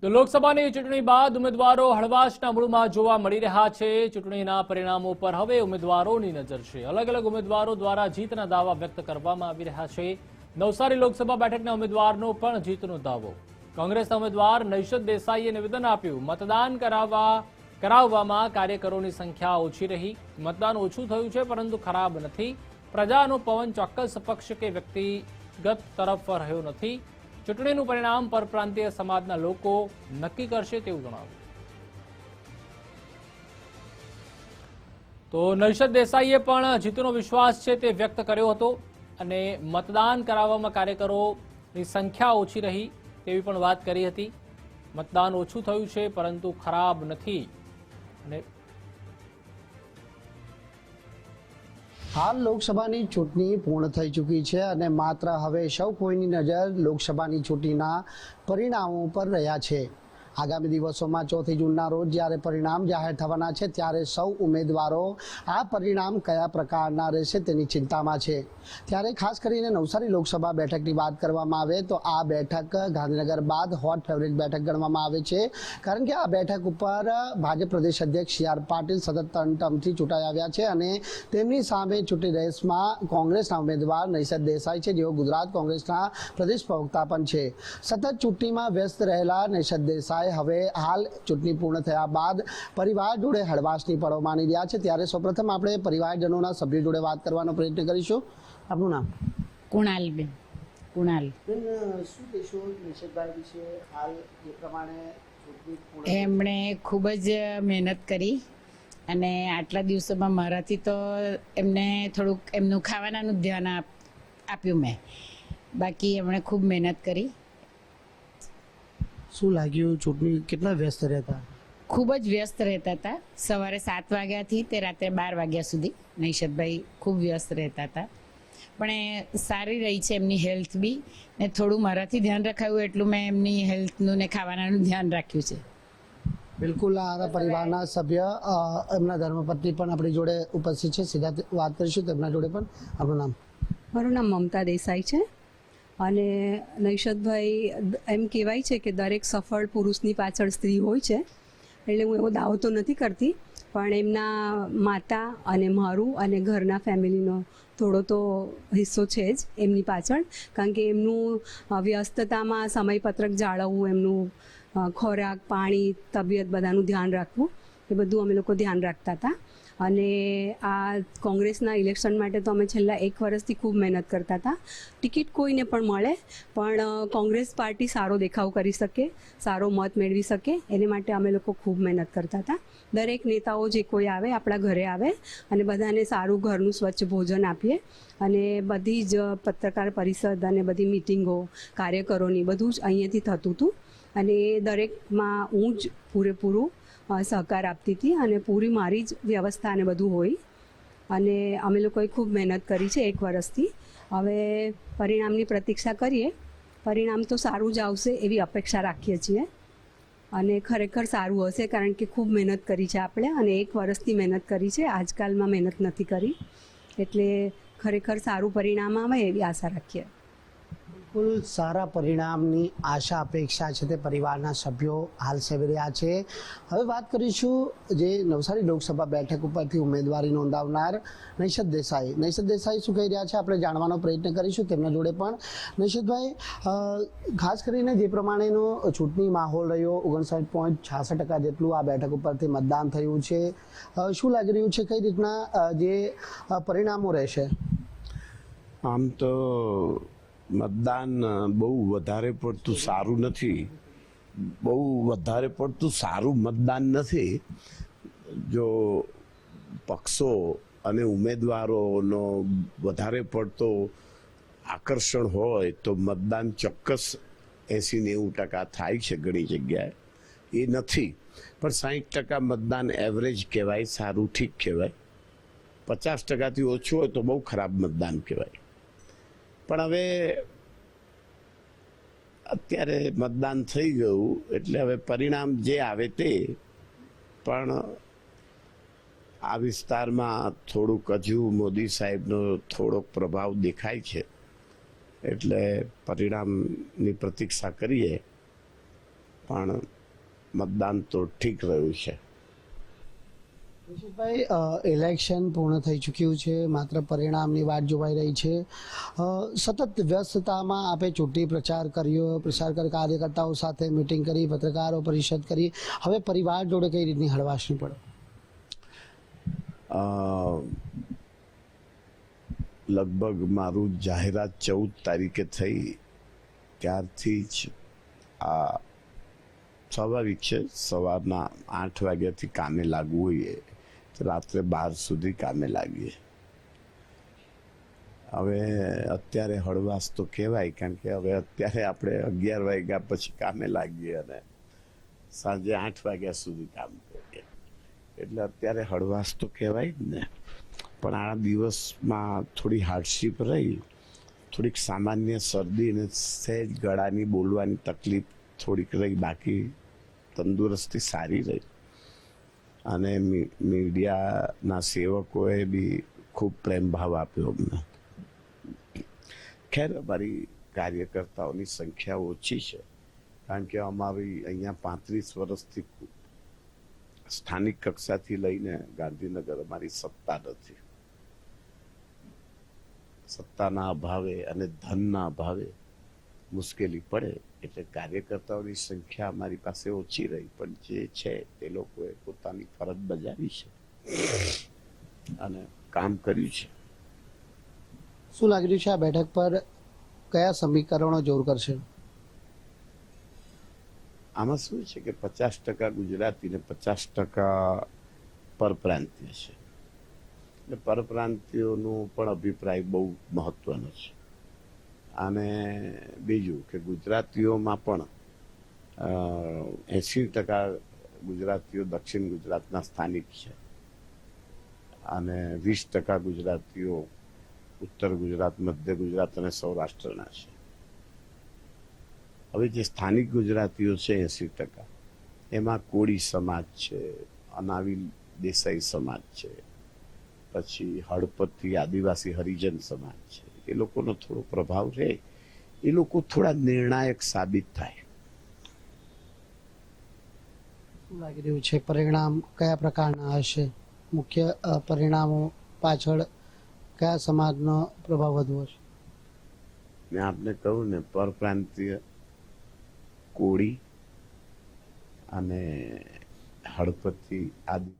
તો લોકસભાની ચૂંટણી બાદ ઉમેદવારો હળવાશના મૂળમાં જોવા મળી રહ્યા છે। ચૂંટણીના પરિણામો પર હવે ઉમેદવારોની નજર છે। અલગ અલગ ઉમેદવારો દ્વારા જીતના દાવા વ્યક્ત કરવામાં આવી રહ્યા છે। નવસારી લોકસભા બેઠકના ઉમેદવારનો પણ જીતનો દાવો। કોંગ્રેસના ઉમેદવાર નૈશદ દેસાઈએ નિવેદન આપ્યું, મતદાન કરાવવામાં કાર્યકરોની સંખ્યા ઓછી રહી। મતદાન ઓછું થયું છે પરંતુ ખરાબ નથી। પ્રજાનો પવન ચોક્કસ પક્ષ કે વ્યક્તિગત તરફ રહ્યો નથી। ચૂંટણીનું પરિણામ પરપ્રાંતીય સમાજના લોકો નક્કી કરશે તેવું જણાવ્યું। તો નૈશદ દેસાઈએ પણ જીતનો વિશ્વાસ છે તે વ્યક્ત કર્યો હતો અને મતદાન કરાવવામાં કાર્યકરોની સંખ્યા ઓછી રહી તેવી પણ વાત કરી હતી। મતદાન ઓછું થયું છે પરંતુ ખરાબ નથી અને હાલ લોકસભાની ચૂંટણી પૂર્ણ થઈ ચૂકી છે અને માત્ર હવે સૌ કોઈની નજર લોકસભાની ચૂંટણીના પરિણામો પર રહ્યા છે। આગામી દિવસોમાં 4 જૂનના રોજ જ્યારે પરિણામ જાહેર થવાના છે ત્યારે સૌ ઉમેદવારો આ પરિણામ કયા પ્રકારના રહેશે તેની ચિંતામાં છે। ત્યારે ખાસ કરીને નવસારી લોકસભા બેઠકની વાત કરવામાં આવે તો આ બેઠક ગાંધીનગર બાદ હોટ ફેવરિટ બેઠક ગણવામાં આવે છે, કારણ કે આ બેઠક ઉપર ભાજપ પ્રદેશ અધ્યક્ષ સી આર પાટીલ સતત 3 ટર્મથી ચૂંટાઈ આવ્યા છે અને તેમની સામે ચૂંટણી રેસમાં કોંગ્રેસના ઉમેદવાર નૈશદ દેસાઈ છે, જેઓ ગુજરાત કોંગ્રેસના પ્રદેશ પ્રવક્તા પણ છે। સતત ચૂંટણીમાં વ્યસ્ત રહેલા નૈશદ દેસાઈ હવે હાલ ચૂંટણી પૂર્ણ થયા બાદ પરિવાર જોડે હળવાશની પળો માની રહ્યા છે। ત્યારે સૌપ્રથમ આપણે પરિવારજનોના સભ્યો જોડે વાત કરવાનો પ્રયત્ન કરીશું। આપનું નામ? કુણાલબેન। કુણાલ શું કહેશો નૈશદભાઈ વિશે? હાલ જે પ્રમાણે ચૂંટણી પૂર્ણ એમણે ખૂબ જ મહેનત કરી અને આટલા દિવસોમાં મારાથી તો એમને થોડુંક એમનું ખાવાનાનું ધ્યાન આપ્યું મેં, બાકી એમણે ખૂબ મહેનત કરી। શું લાગ્યું? ચૂંટણી કેટલા વ્યસ્ત રહેતા? ખૂબ જ વ્યસ્ત રહેતા હતા। સવારે 7 વાગ્યાથી તે રાત્રે 12 વાગ્યા સુધી નૈશદભાઈ ખૂબ વ્યસ્ત રહેતા હતા, પણ એ સારી રહી છે એમની હેલ્થ બી, ને થોડું મારાથી ધ્યાન રખાયું એટલું મેં એમની હેલ્થનું ને ખાવાનાનું ધ્યાન રાખ્યું છે। બિલકુલ, આ પરિવારના સભ્ય એમના ધર્મપત્ની પણ આપણી જોડે ઉપસ્થિત છે, સીધા વાત કરીશું તેમના જોડે પણ। આપણું નામ? મારું નામ મમતા દેસાઈ છે અને નૈશદભાઈ એમ કહેવાય છે કે દરેક સફળ પુરુષની પાછળ સ્ત્રી હોય છે, એટલે હું એવો દાવો તો નથી કરતી, પણ એમના માતા અને મારું અને ઘરના ફેમિલીનો થોડો તો હિસ્સો છે જ એમની પાછળ, કારણ કે એમનું વ્યસ્તતામાં સમયપત્રક જાળવવું, એમનું ખોરાક, પાણી, તબિયત બધાનું ધ્યાન રાખવું, એ બધું અમે લોકો ધ્યાન રાખતા હતા। અને આ કોંગ્રેસના ઇલેક્શન માટે તો અમે છેલ્લા 1 વર્ષથી ખૂબ મહેનત કરતા હતા। ટિકિટ કોઈને પણ મળે પણ કોંગ્રેસ પાર્ટી સારો દેખાવ કરી શકે, સારો મત મેળવી શકે, એને માટે અમે લોકો ખૂબ મહેનત કરતા હતા। દરેક નેતાઓ જે કોઈ આવે આપણા ઘરે આવે અને બધાને સારું ઘરનું સ્વચ્છ ભોજન આપીએ અને બધી જ પત્રકાર પરિષદ અને બધી મિટિંગો, કાર્યકરોની બધું જ અહીંયાથી થતું હતું અને એ દરેકમાં હું જ પૂરેપૂરું સહકાર આપતી હતી અને પૂરી મારી જ વ્યવસ્થા અને બધું હોય અને અમે લોકોએ ખૂબ મહેનત કરી છે 1 વર્ષથી। હવે પરિણામની પ્રતીક્ષા કરીએ, પરિણામ તો સારું જ આવશે એવી અપેક્ષા રાખીએ છીએ અને ખરેખર સારું હશે, કારણ કે ખૂબ મહેનત કરી છે આપણે અને 1 વર્ષથી મહેનત કરી છે, આજકાલમાં મહેનત નથી કરી, એટલે ખરેખર સારું પરિણામ આવે એવી આશા રાખીએ। બિલકુલ, સારા પરિણામની આશા અપેક્ષા છે તે પરિવારના સભ્યો હાલ સેવી રહ્યા છે। હવે વાત કરીશું જે નવસારી લોકસભા બેઠક ઉપરથી ઉમેદવારી નોંધાવનાર નૈશદ દેસાઈ શું કહી રહ્યા છે આપણે જાણવાનો પ્રયત્ન કરીશું તેમના જોડે પણ। નૈશદભાઈ, ખાસ કરીને જે પ્રમાણેનો ચૂંટણી માહોલ રહ્યો, 59.66% જેટલું આ બેઠક ઉપરથી મતદાન થયું છે, શું લાગી રહ્યું છે? કઈ રીતના જે પરિણામો રહેશે? આમ તો મતદાન બહુ વધારે પડતું સારું નથી, બહુ વધારે પડતું સારું મતદાન નથી। જો પક્ષો અને ઉમેદવારોનો વધારે પડતો આકર્ષણ હોય તો મતદાન ચોક્કસ 80-90% થાય છે ઘણી જગ્યાએ, એ નથી, પણ 60% મતદાન એવરેજ કહેવાય, સારું ઠીક કહેવાય। 50%થી ઓછું હોય તો બહુ ખરાબ મતદાન કહેવાય। પણ હવે અત્યારે મતદાન થઈ ગયું એટલે હવે પરિણામ જે આવે તે, પણ આ વિસ્તારમાં થોડુંક હજુ મોદી સાહેબનો થોડોક પ્રભાવ દેખાય છે, એટલે પરિણામની પ્રતીક્ષા કરીએ। પણ મતદાન તો ઠીક રહ્યું છે. નિશિતભાઈ, ઇલેક્શન પૂર્ણ થઈ ચૂક્યું છે, માત્ર પરિણામની વાટ જોવાઈ રહી છે. સતત વ્યસ્તતામાં આપે ચૂંટણી પ્રચાર કરી કાર્યકર્તાઓ સાથે મિટિંગ કરી, પત્રકારો પરિષદ કરી, હવે પરિવાર જોડે કઈ રીતની હળવાશની પડે? લગભગ મારું જાહેરાત 14 તારીખે થઈ ત્યારથી જ આ સ્વાભાવિક છે. સવારના 8 વાગ્યાથી કામે લાગવું હોય તો રાત્રે 12 સુધી કામે લાગીએ. હવે અત્યારે હળવાશ તો કહેવાય, કારણ કે હવે અત્યારે આપણે 11 વાગ્યા પછી કામે લાગીએ અને સાંજે 8 વાગ્યા સુધી કામ કરીએ, એટલે અત્યારે હળવાશ તો કહેવાય જ ને. પણ આ દિવસમાં થોડી હાર્ડશીપ રહી, થોડીક સામાન્ય શરદી અને સહેજ ગળાની બોલવાની તકલીફ થોડીક રહી, બાકી તંદુરસ્તી સારી રહી. અને મીડિયાના સેવકોએ બી ખૂબ પ્રેમ ભાવ આપ્યો અમને. ખેર, અમારી કાર્યકર્તાઓની સંખ્યા ઓછી છે, કારણ કે અમારી અહીંયા 35 વર્ષથી સ્થાનિક કક્ષાથી લઈને ગાંધીનગર અમારી સત્તા નથી. સત્તાના અભાવે અને ધનના અભાવે મુશ્કેલી પડે એટલે કાર્યકર્તાઓની સંખ્યા અમારી પાસે ઓછી રહી, પણ જે છે તે લોકોએ પોતાની ફરજ બજાવી છે અને કામ કર્યું છે. શું લાગી રહ્યું છે આ બેઠક પર કયા સમીકરણો જોર કરશે? આમાં શું છે કે 50% ગુજરાતી ને 50% પરપ્રાંતીય છે. એટલે પરપ્રાંતિયોનો પણ અભિપ્રાય બહુ મહત્વનો છે. અને બીજું કે ગુજરાતીઓમાં પણ 80% ગુજરાતીઓ દક્ષિણ ગુજરાતના સ્થાનિક છે અને 20% ગુજરાતીઓ ઉત્તર ગુજરાત, મધ્ય ગુજરાત અને સૌરાષ્ટ્રના છે. હવે જે સ્થાનિક ગુજરાતીઓ છે 80%, એમાં કોળી સમાજ છે, અનાવિલ દેસાઈ સમાજ છે, પછી હળપતિ આદિવાસી હરિજન સમાજ છે. એ લોકોનો થોડો પ્રભાવ રહે, એ લોકો થોડા નિર્ણાયક સાબિત થાય. શું લાગી રહ્યું છે પરિણામ કયા પ્રકારના હશે? મુખ્ય પરિણામો પાછળ કયા સમાજનો પ્રભાવ વધુ હશે? મેં આપને કહ્યું ને, પરપ્રાંતીય, કોળી અને હળપતિ આદિ